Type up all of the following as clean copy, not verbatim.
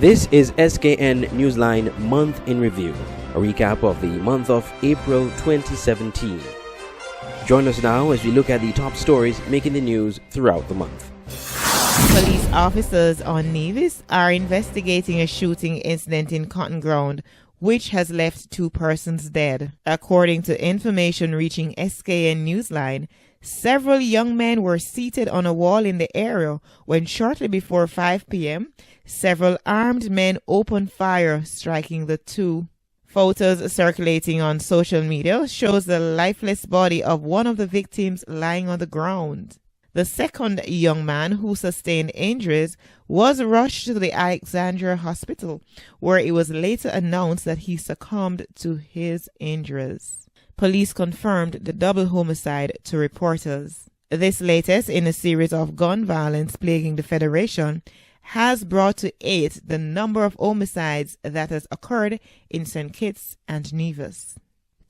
This is SKN Newsline Month in Review, a recap of the month of April 2017. Join us now as we look at the top stories making the news throughout the month. Police officers on Nevis are investigating a shooting incident in Cotton Ground, which has left 2 persons dead. According to information reaching SKN Newsline, several young men were seated on a wall in the area when shortly before 5 p.m., several armed men opened fire, striking the 2. Photos circulating on social media shows the lifeless body of one of the victims lying on the ground. The second young man, who sustained injuries, was rushed to the Alexandria Hospital, where it was later announced that he succumbed to his injuries. Police confirmed the double homicide to reporters. This latest in a series of gun violence plaguing the Federation has brought to 8 the number of homicides that has occurred in St. Kitts and Nevis.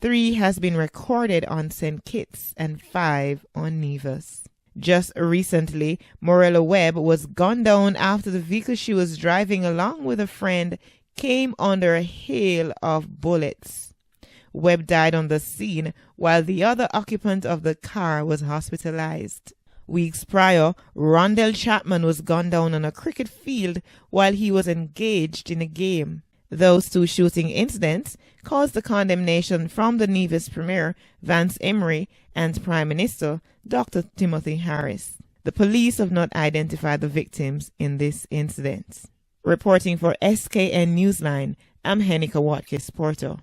3 has been recorded on St. Kitts and 5 on Nevis. Just recently, Morella Webb was gunned down after the vehicle she was driving along with a friend came under a hail of bullets. Webb died on the scene while the other occupant of the car was hospitalized. Weeks prior, Rondell Chapman was gunned down on a cricket field while he was engaged in a game. Those 2 shooting incidents caused the condemnation from the Nevis Premier, Vance Emery, and Prime Minister, Dr. Timothy Harris. The police have not identified the victims in this incident. Reporting for SKN Newsline, I'm Henika Watkins-Porter.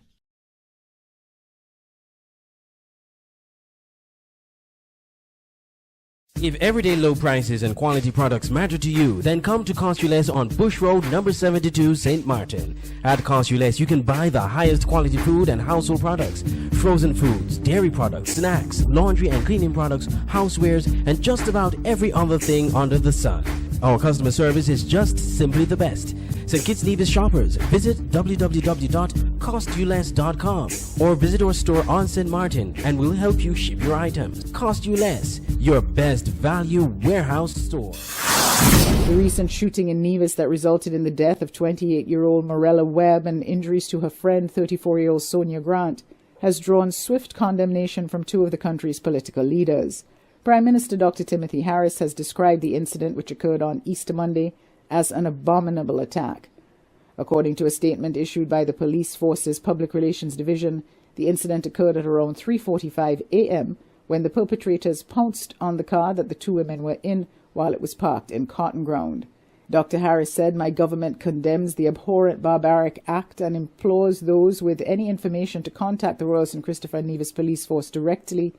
If everyday low prices and quality products matter to you, then come to Cost You Less on Bush Road, number 72, St. Martin. At Cost You Less, you can buy the highest quality food and household products, frozen foods, dairy products, snacks, laundry and cleaning products, housewares, and just about every other thing under the sun. Our customer service is just simply the best. St. Kitts Nevis shoppers, visit www.costyouLess.com or visit our store on St. Martin and we'll help you ship your items. Cost You Less, your best value warehouse store. The recent shooting in Nevis that resulted in the death of 28-year-old Morella Webb and injuries to her friend, 34-year-old Sonia Grant, has drawn swift condemnation from 2 of the country's political leaders. Prime Minister Dr. Timothy Harris has described the incident, which occurred on Easter Monday, as an abominable attack. According to a statement issued by the Police Force's Public Relations Division, the incident occurred at around 3:45 a.m. when the perpetrators pounced on the car that the 2 women were in while it was parked in Cotton Ground. Dr. Harris said, "My government condemns the abhorrent barbaric act and implores those with any information to contact the Royal St. Christopher and Nevis Police Force directly,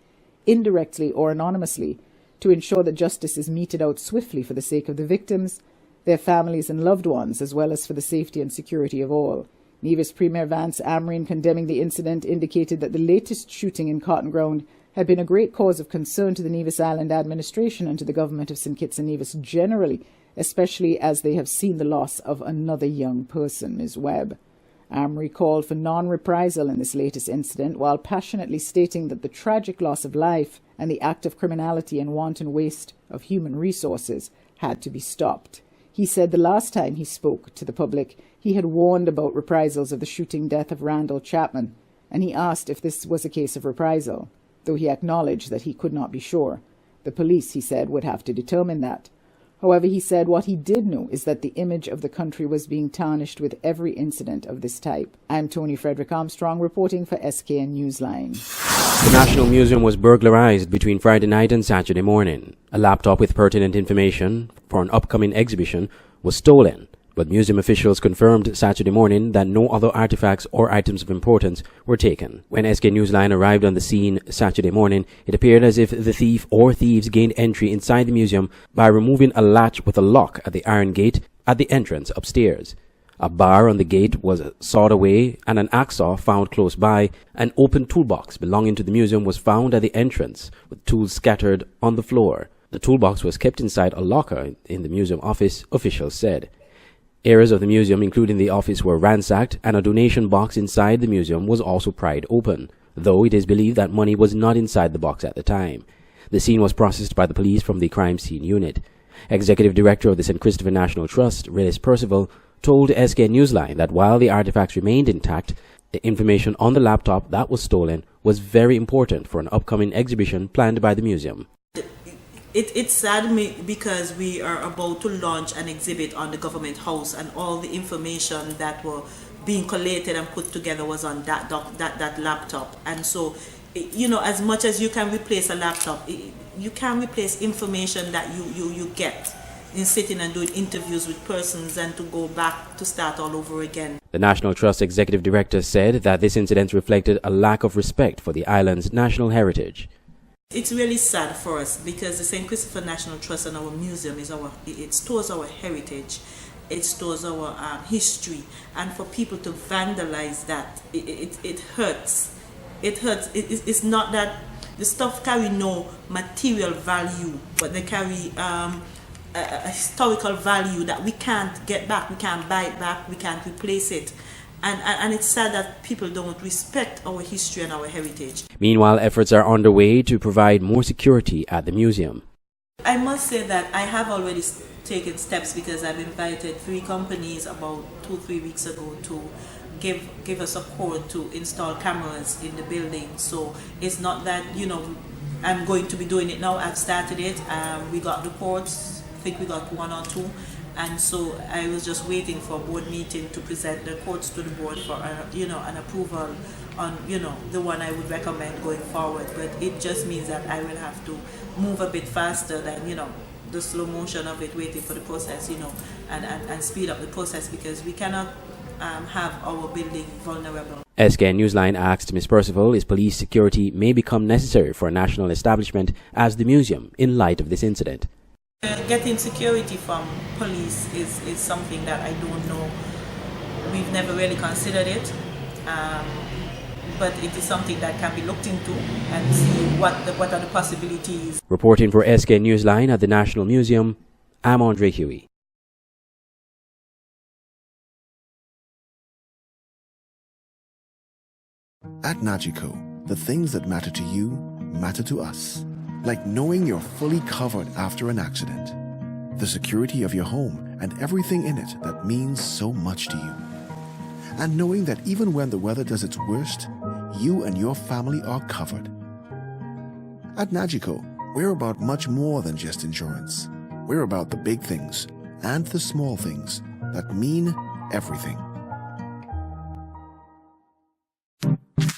indirectly or anonymously to ensure that justice is meted out swiftly for the sake of the victims, their families and loved ones, as well as for the safety and security of all." Nevis Premier Vance Emery, in condemning the incident, indicated that the latest shooting in Cotton Ground had been a great cause of concern to the Nevis Island administration and to the government of St. Kitts and Nevis generally, especially as they have seen the loss of another young person, Ms. Webb. Emery called for non-reprisal in this latest incident, while passionately stating that the tragic loss of life and the act of criminality and wanton waste of human resources had to be stopped. He said the last time he spoke to the public, he had warned about reprisals of the shooting death of Randall Chapman, and he asked if this was a case of reprisal, though he acknowledged that he could not be sure. The police, he said, would have to determine that. However, he said what he did know is that the image of the country was being tarnished with every incident of this type. I'm Tony Frederick Armstrong reporting for SKN Newsline. The National Museum was burglarized between Friday night and Saturday morning. A laptop with pertinent information for an upcoming exhibition was stolen, but museum officials confirmed Saturday morning that no other artifacts or items of importance were taken. When SK Newsline arrived on the scene Saturday morning, it appeared as if the thief or thieves gained entry inside the museum by removing a latch with a lock at the iron gate at the entrance upstairs. A bar on the gate was sawed away and an hacksaw found close by. An open toolbox belonging to the museum was found at the entrance with tools scattered on the floor. The toolbox was kept inside a locker in the museum office, officials said. Areas of the museum, including the office, were ransacked, and a donation box inside the museum was also pried open, though it is believed that money was not inside the box at the time. The scene was processed by the police from the crime scene unit. Executive Director of the St. Christopher National Trust, Reyes Percival, told SK Newsline that while the artifacts remained intact, the information on the laptop that was stolen was very important for an upcoming exhibition planned by the museum. It's sad because we are about to launch an exhibit on the government house, and all the information that were being collated and put together was on that laptop. And so, as much as you can replace a laptop, you can't replace information that you get in sitting and doing interviews with persons and to go back to start all over again. The National Trust Executive Director said that this incident reflected a lack of respect for the island's national heritage. It's really sad for us because the St. Christopher National Trust and our museum it stores our heritage, it stores our history, and for people to vandalize that, it hurts. It hurts. It's not that the stuff carry no material value, but they carry a historical value that we can't get back, we can't buy it back, we can't replace it. And it's sad that people don't respect our history and our heritage. Meanwhile, efforts are underway to provide more security at the museum. I must say that I have already taken steps because I've invited 3 companies about 2-3 weeks ago to give us a code to install cameras in the building. So it's not that, I'm going to be doing it now. I've started it. We got the codes. I think we got 1 or 2. And so I was just waiting for a board meeting to present the codes to the board for, an approval on, the one I would recommend going forward. But it just means that I will have to move a bit faster than, the slow motion of it, waiting for the process, and speed up the process because we cannot have our building vulnerable. SK Newsline asked Ms. Percival if police security may become necessary for a national establishment as the museum in light of this incident. Getting security from police is something that I don't know. We've never really considered it, but it is something that can be looked into and see what are the possibilities. Reporting for SK Newsline at the National Museum, I'm Andre Huey. At Nagico, the things that matter to you matter to us. Like knowing you're fully covered after an accident, the security of your home and everything in it that means so much to you, and knowing that even when the weather does its worst, you and your family are covered. At Nagico, we're about much more than just insurance. We're about the big things and the small things that mean everything.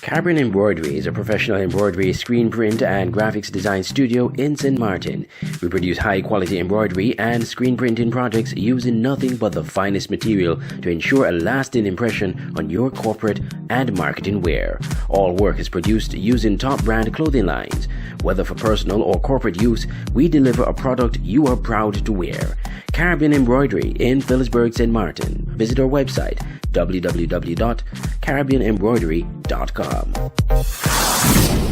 Caribbean Embroidery is a professional embroidery, screen print, and graphics design studio in St. Martin. We produce high-quality embroidery and screen printing projects using nothing but the finest material to ensure a lasting impression on your corporate and marketing wear. All work is produced using top-brand clothing lines. Whether for personal or corporate use, we deliver a product you are proud to wear. Caribbean Embroidery in Phillipsburg, St. Martin. Visit our website www.caribbeanembroidery.com.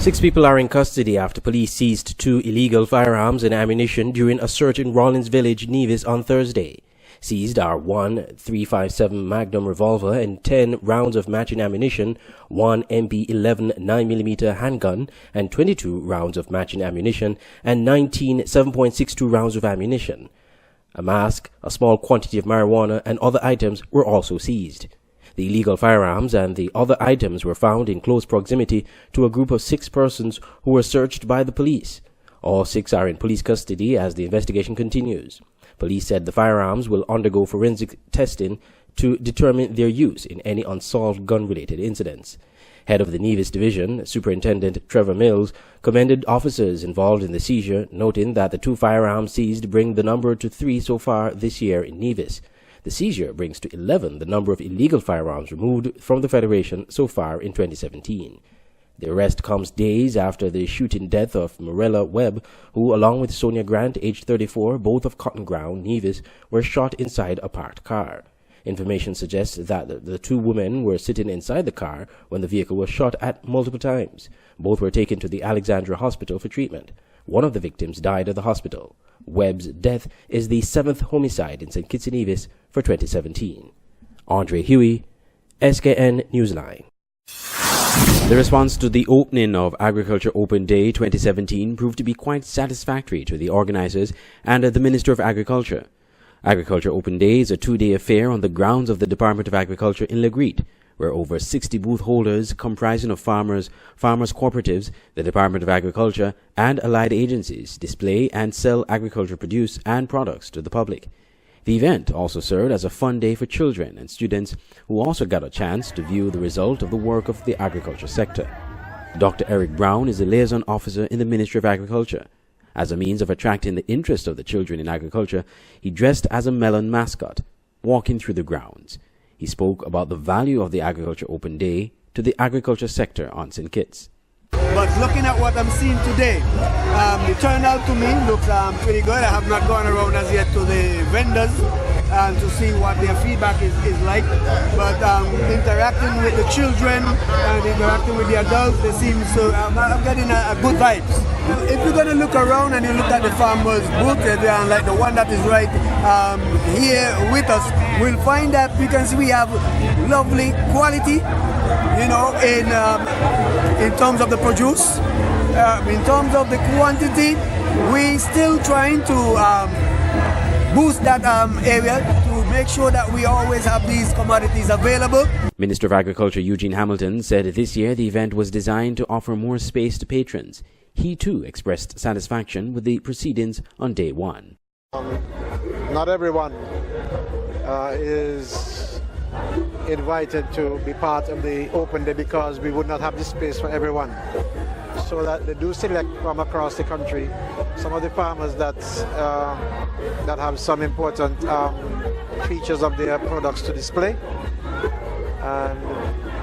6 people are in custody after police seized 2 illegal firearms and ammunition during a search in Rawlins Village, Nevis on Thursday. Seized are 1 .357 Magnum revolver and 10 rounds of matching ammunition, 1 MP11 9mm handgun, and 22 rounds of matching ammunition, and 19 7.62 rounds of ammunition. A mask, a small quantity of marijuana, and other items were also seized. The illegal firearms and the other items were found in close proximity to a group of 6 persons who were searched by the police. All 6 are in police custody as the investigation continues. Police said the firearms will undergo forensic testing to determine their use in any unsolved gun-related incidents. Head of the Nevis Division, Superintendent Trevor Mills, commended officers involved in the seizure, noting that the 2 firearms seized bring the number to 3 so far this year in Nevis. The seizure brings to 11 the number of illegal firearms removed from the Federation so far in 2017. The arrest comes days after the shooting death of Morella Webb, who, along with Sonia Grant, aged 34, both of Cotton Ground, Nevis, were shot inside a parked car. Information suggests that the 2 women were sitting inside the car when the vehicle was shot at multiple times. Both were taken to the Alexandra Hospital for treatment. One of the victims died at the hospital. Webb's death is the 7th homicide in St. Kitts and Nevis for 2017. Andre Huey, SKN Newsline. The response to the opening of Agriculture Open Day 2017 proved to be quite satisfactory to the organizers and the Minister of Agriculture. Agriculture Open Day is a 2-day affair on the grounds of the Department of Agriculture in Legreat, where over 60 booth holders comprising of farmers cooperatives, the Department of Agriculture, and allied agencies display and sell agriculture produce and products to the public. The event also served as a fun day for children and students who also got a chance to view the result of the work of the agriculture sector. Dr. Eric Brown is a liaison officer in the Ministry of Agriculture. As a means of attracting the interest of the children in agriculture, he dressed as a melon mascot, walking through the grounds. He spoke about the value of the Agriculture Open Day to the agriculture sector on St. Kitts. But looking at what I'm seeing today, the turnout to me looks pretty good. I have not gone around as yet to the vendors to see what their feedback is like. But interacting with the children and interacting with the adults, they seem so. I'm getting a good vibes. If you're going to look around and you look at the farmers' booth, like the one that is right here with us, we'll find that we can see we have lovely quality, in terms of the produce, in terms of the quantity. We're still trying to boost that area to make sure that we always have these commodities available. Minister of Agriculture Eugene Hamilton said this year the event was designed to offer more space to patrons. He too expressed satisfaction with the proceedings on day one. Not everyone is invited to be part of the open day because we would not have the space for everyone. So that they do select from across the country some of the farmers that have some important features of their products to display. And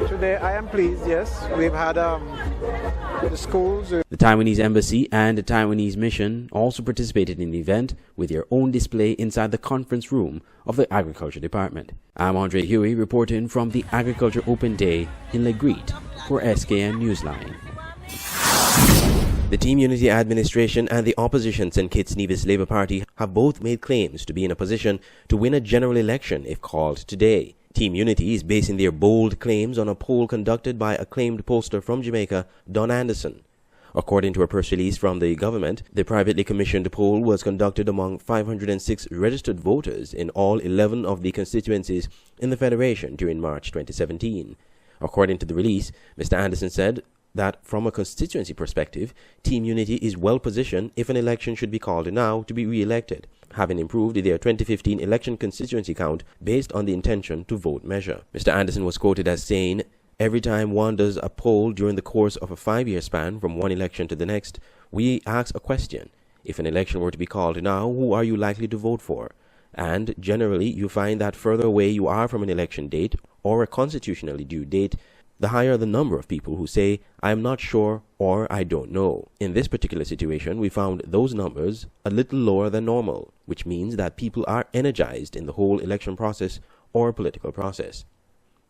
today I am pleased, yes, we've had the schools. The Taiwanese Embassy and the Taiwanese Mission also participated in the event with their own display inside the conference room of the Agriculture Department. I'm Andre Huey reporting from the Agriculture Open Day in Legreat for SKN Newsline. The Team Unity administration and the opposition St. Kitts Nevis Labour Party have both made claims to be in a position to win a general election if called today. Team Unity is basing their bold claims on a poll conducted by acclaimed pollster from Jamaica, Don Anderson. According to a press release from the government, the privately commissioned poll was conducted among 506 registered voters in all 11 of the constituencies in the Federation during March 2017. According to the release, Mr. Anderson said that from a constituency perspective, Team Unity is well positioned if an election should be called now to be re-elected, having improved their 2015 election constituency count based on the intention to vote measure. Mr. Anderson was quoted as saying, "Every time one does a poll during the course of a 5-year span from one election to the next, we ask a question. If an election were to be called now, who are you likely to vote for? And generally, you find that further away you are from an election date or a constitutionally due date, the higher the number of people who say, I am not sure or I don't know. In this particular situation, we found those numbers a little lower than normal, which means that people are energized in the whole election process or political process."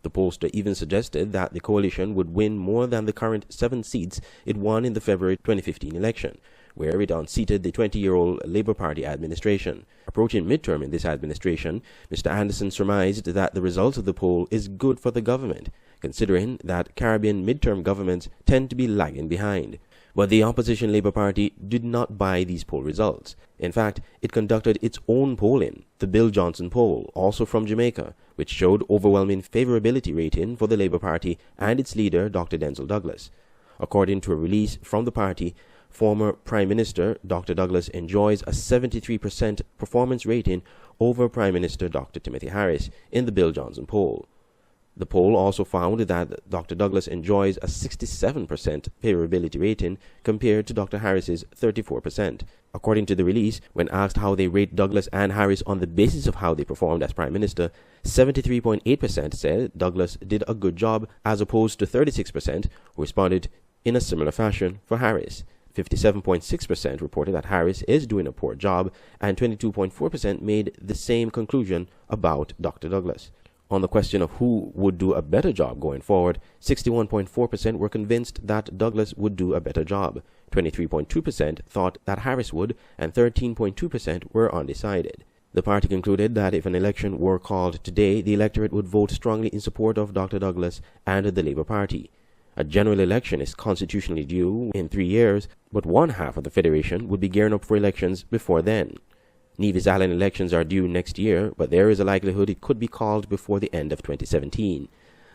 The pollster even suggested that the coalition would win more than the current 7 seats it won in the February 2015 election, where it unseated the 20-year-old Labour Party administration. Approaching midterm in this administration, Mr. Anderson surmised that the results of the poll is good for the government, considering that Caribbean midterm governments tend to be lagging behind. But the opposition Labour Party did not buy these poll results. In fact, it conducted its own polling, the Bill Johnson poll, also from Jamaica, which showed overwhelming favorability rating for the Labour Party and its leader, Dr. Denzel Douglas. According to a release from the party, former Prime Minister Dr. Douglas enjoys a 73% performance rating over Prime Minister Dr. Timothy Harris in the Bill Johnson poll. The poll also found that Dr. Douglas enjoys a 67% favorability rating compared to Dr. Harris's 34%. According to the release, when asked how they rate Douglas and Harris on the basis of how they performed as Prime Minister, 73.8% said Douglas did a good job, as opposed to 36% who responded in a similar fashion for Harris. 57.6% reported that Harris is doing a poor job, and 22.4% made the same conclusion about Dr. Douglas. On the question of who would do a better job going forward, 61.4% were convinced that Douglas would do a better job, 23.2% thought that Harris would, and 13.2% were undecided. The party concluded that if an election were called today, the electorate would vote strongly in support of Dr. Douglas and the Labour Party. A general election is constitutionally due in 3 years, but one half of the Federation would be gearing up for elections before then. Nevis Island elections are due next year, but there is a likelihood it could be called before the end of 2017.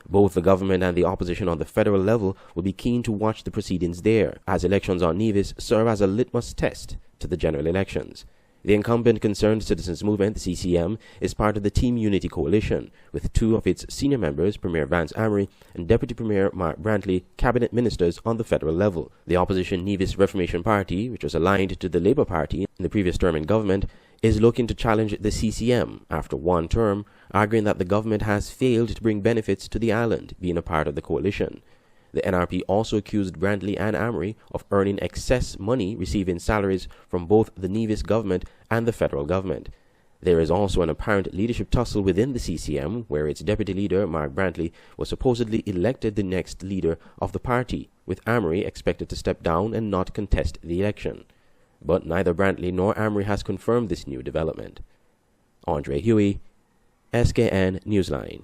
Both the government and the opposition on the federal level will be keen to watch the proceedings there, as elections on Nevis serve as a litmus test to the general elections. The incumbent Concerned Citizens Movement, the CCM, is part of the Team Unity Coalition, with two of its senior members, Premier Vance Amory and Deputy Premier Mark Brantley, cabinet ministers on the federal level. The opposition Nevis Reformation Party, which was aligned to the Labour Party in the previous term in government, is looking to challenge the CCM after one term, arguing that the government has failed to bring benefits to the island, being a part of the coalition. The NRP also accused Brantley and Amory of earning excess money receiving salaries from both the Nevis government and the federal government. There is also an apparent leadership tussle within the CCM, where its deputy leader, Mark Brantley, was supposedly elected the next leader of the party, with Amory expected to step down and not contest the election. But neither Brantley nor Amory has confirmed this new development. Andre Huey, SKN Newsline.